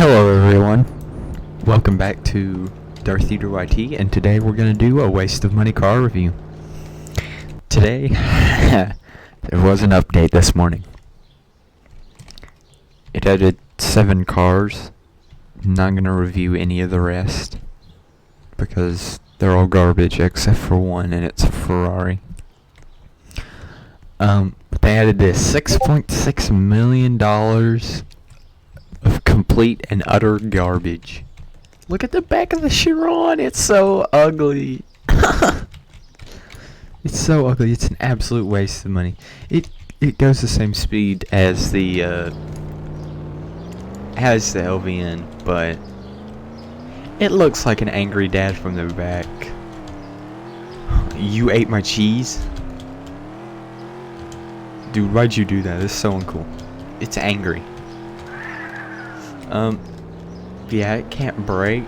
Hello everyone, welcome back to Darth Eater YT, and today we're going to do a waste of money car review. Today, there was an update this morning. It added 7 cars. I'm not going to review any of the rest, because they're all garbage except for one, and it's a Ferrari. But they added this $6.6 million of complete and utter garbage. Look at the back of the Chiron, it's so ugly. It's so ugly, it's an absolute waste of money. It goes the same speed as the LVN, but it looks like an angry dad from the back. You ate my cheese? Dude, why'd you do that? It's so uncool. It's angry. Yeah, it can't brake.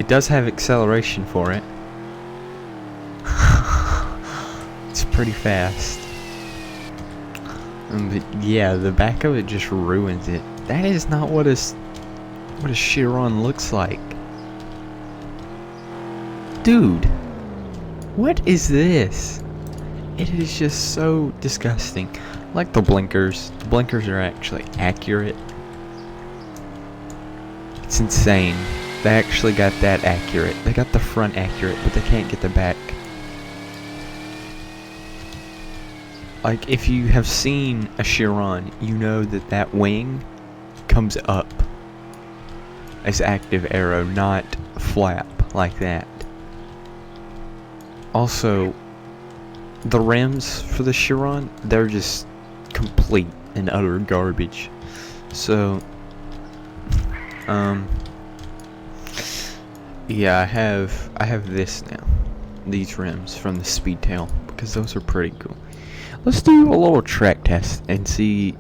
It does have acceleration for it. It's pretty fast. But yeah, the back of it just ruins it. That is not what a Chiron looks like. Dude, what is this? It is just so disgusting. Like the blinkers. The blinkers are actually accurate. It's insane. They actually got that accurate. They got the front accurate, but they can't get the back. Like, if you have seen a Chiron, you know that that wing comes up as active arrow, not flap like that. Also, the rims for the Chiron, they're just complete and utter garbage. So, yeah, I have this now. These rims from the Speedtail, because those are pretty cool. Let's do a little track test and see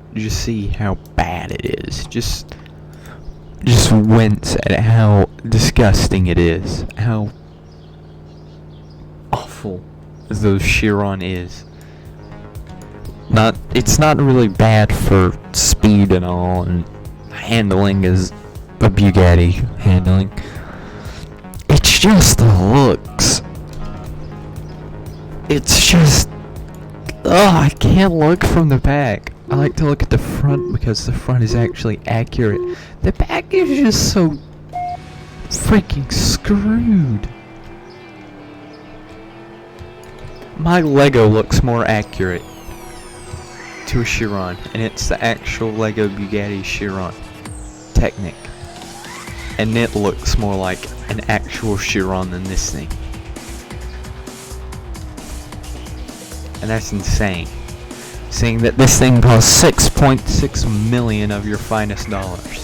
how bad it is. Just wince at how disgusting it is. How awful those Chiron is. It's not really bad for speed and all, and handling is a Bugatti handling. It's just the looks. It's just, I can't look from the back. I like to look at the front because the front is actually accurate. The back is just so freaking screwed. My Lego looks more accurate to a Chiron, and it's the actual Lego Bugatti Chiron Technic. And it looks more like an actual Chiron than this thing. And that's insane. Seeing that this thing costs 6.6 million of your finest dollars.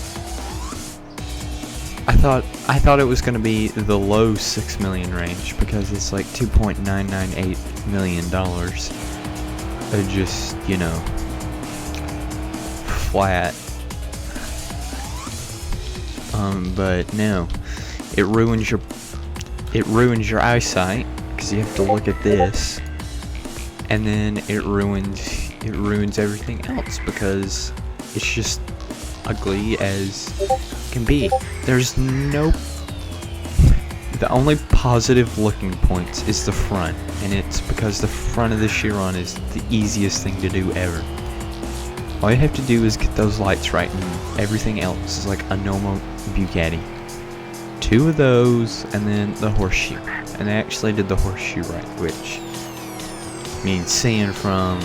I thought it was gonna be the low 6 million range because it's like $2.998 million. Just, you know, flat. But no, it ruins your eyesight because you have to look at this, and then it ruins everything else because it's just ugly as can be. There's no. The only positive looking points is the front, and it's because the front of the Chiron is the easiest thing to do ever. All you have to do is get those lights right, and everything else is like a normal Bugatti. 2 of those, and then the horseshoe. And they actually did the horseshoe right, which means seeing from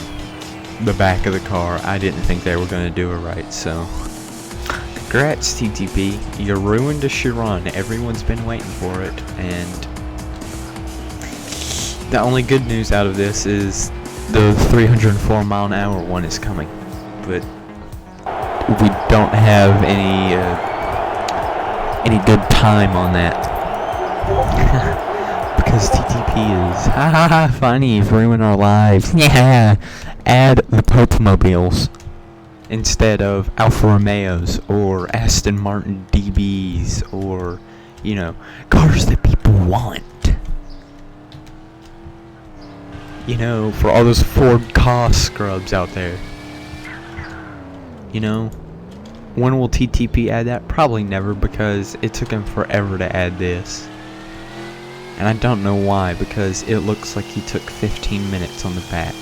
the back of the car, I didn't think they were going to do it right, so congrats TTP, you ruined a Chiron. Everyone's been waiting for it, and the only good news out of this is the 304 mile an hour one is coming, but we don't have any good time on that. Because TTP is funny, you've ruined our lives. Yeah, add the Pope mobiles instead of Alfa Romeos or Aston Martin DBs, or, you know, cars that people want. You know, for all those Ford Ka scrubs out there. You know, When will TTP add that? Probably never, because it took him forever to add this. And I don't know why, because it looks like he took 15 minutes on the back.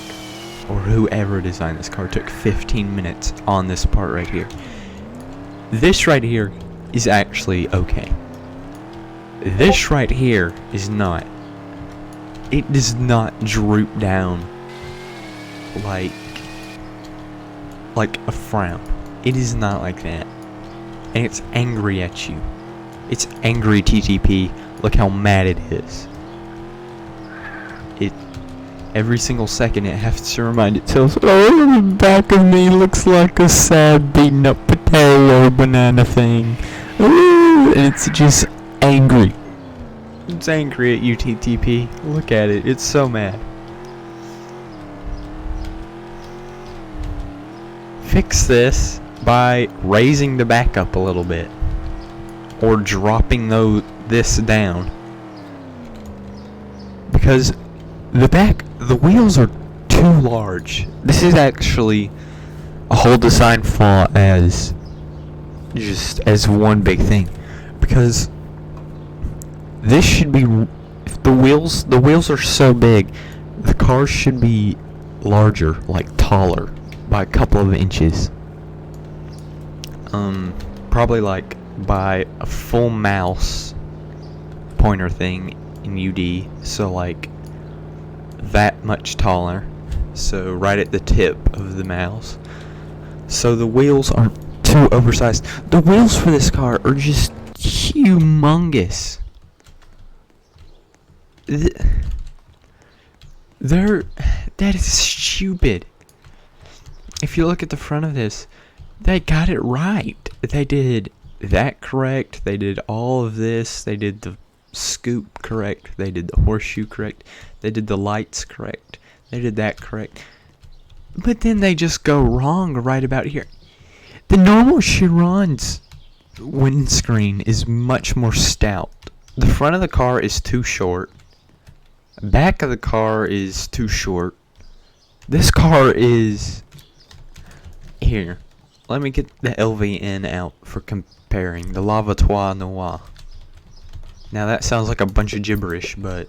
Or whoever designed this car took 15 minutes on this part right here. This right here is actually okay. This right here is not. It does not droop down like a frown. It is not like that. And it's angry at you. It's angry TTP. Look how mad it is. Every single second it has to remind itself, oh, the back of me looks like a sad beaten up potato banana thing. Ooh, and it's just angry. It's angry at you, TTP. Look at it. It's so mad. Fix this by raising the back up a little bit. Or dropping this down. Because the wheels are too large. This is actually a whole design flaw as one big thing. Because this should be, if the wheels are so big, the cars should be larger, like taller, by a couple of inches. Probably like by a full mouse pointer thing in UD, so like that much taller, so right at the tip of the mouse. So the wheels aren't too oversized. The wheels for this car are just humongous. That is stupid. If you look at the front of this, they got it right. They did that correct. They did all of this. They did the scoop correct. They did the horseshoe correct. They did the lights correct. They did that correct. But then they just go wrong right about here. The normal Chiron's windscreen is much more stout. The front of the car is too short. Back of the car is too short. This car is... Here, let me get the LVN out for comparing. The Lavatoire Noir. Now that sounds like a bunch of gibberish, but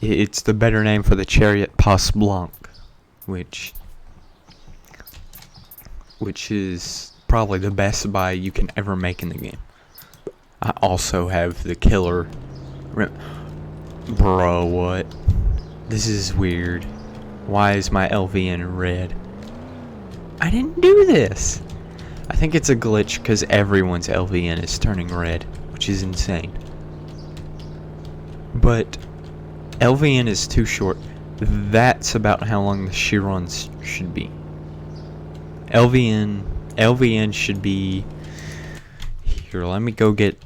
it's the better name for the Chariot Pas Blanc, which is probably the best buy you can ever make in the game. I also have the killer... Bro, what? This is weird. Why is my LVN red? I didn't do this! I think it's a glitch because everyone's LVN is turning red, which is insane. But LVN is too short. That's about how long the Chirons should be. LVN should be... Here, let me go get...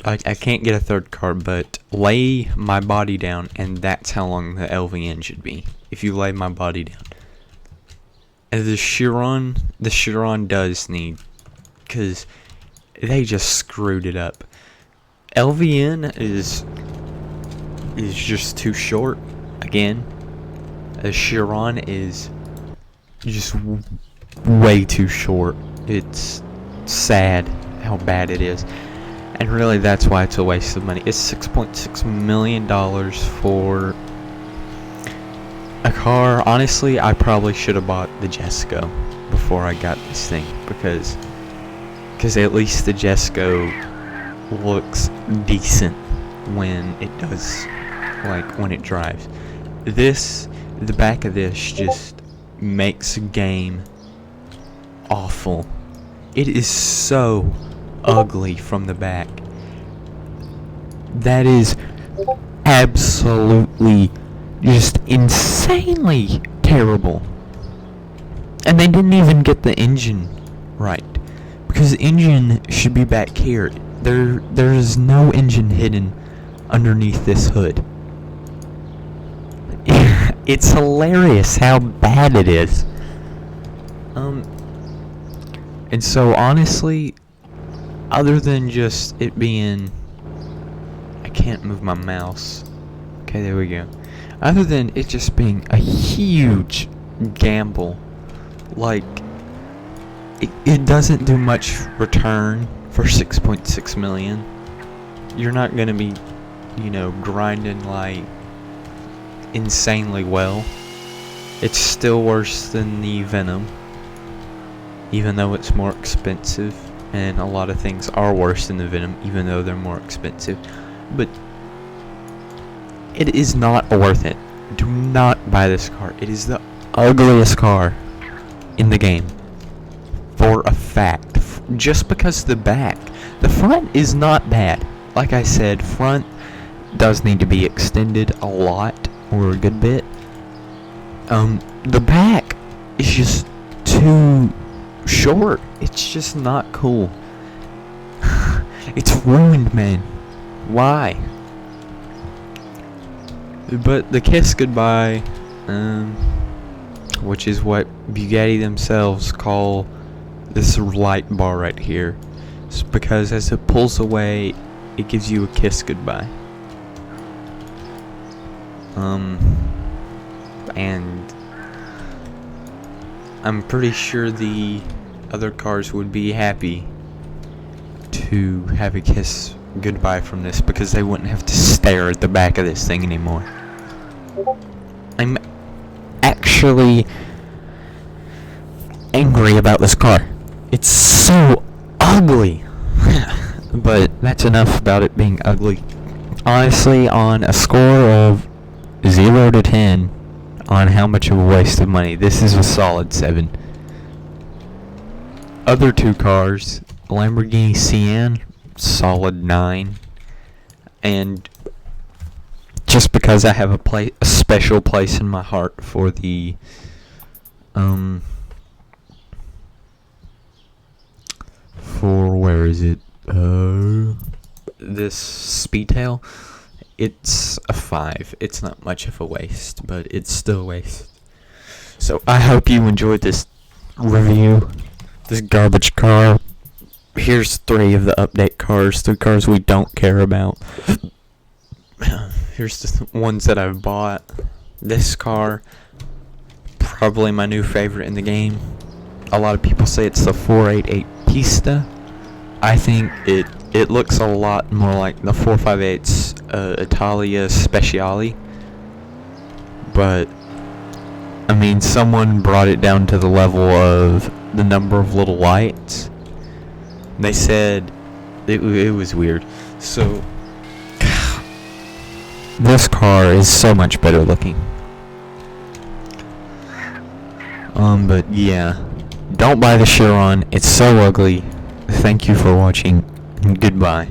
I can't get a third card, but lay my body down, and that's how long the LVN should be. If you lay my body down. And the Chiron does need, because they just screwed it up. LVN is just too short, again. The Chiron is just way too short. It's sad how bad it is. And really, that's why it's a waste of money. It's $6.6 million for a car. Honestly, I probably should have bought the Jesco before I got this thing, because at least the Jesco looks decent when it does, like when it drives. The back of this just makes a game awful. It is so ugly from the back. That is absolutely just insanely terrible. And they didn't even get the engine right, because the engine should be back here. There is no engine hidden underneath this hood. It's hilarious how bad it is. And so honestly, other than just it being... I can't move my mouse. Okay, there we go. Other than it just being a huge gamble, like, it doesn't do much return for 6.6 million. You're not gonna be, grinding like insanely well. It's still worse than the Venom, even though it's more expensive, and a lot of things are worse than the Venom, even though they're more expensive. But it is not worth it. Do not buy this car. It is the ugliest car in the game, for a fact. Just because the front is not bad. Like I said, front does need to be extended a lot, or a good bit. The back is just too short. It's just not cool. It's ruined, man. Why? But the Kiss Goodbye, which is what Bugatti themselves call this light bar right here, it's because as it pulls away, it gives you a kiss goodbye. And I'm pretty sure the other cars would be happy to have a kiss goodbye from this, because they wouldn't have to stare at the back of this thing anymore. I'm actually angry about this car. It's so ugly. But that's enough about it being ugly. Honestly, on a score of 0 to 10 on how much of a waste of money, this is a solid 7. Other two cars, Lamborghini Sian, solid 9. And just because I have a special place in my heart for the where is it? This Speedtail, it's a 5. It's not much of a waste, but it's still a waste. So I hope you enjoyed this review, this garbage car. Here's 3 of the update cars, 3 cars we don't care about. Here's the ones that I've bought. This car, probably my new favorite in the game. A lot of people say it's the 488 Pista. I think it looks a lot more like the 458's Italia Speciale. But I mean, someone brought it down to the level of the number of little lights. They said it was weird. So this car is so much better looking. But yeah, don't buy the Chiron. It's so ugly. Thank you for watching, and goodbye.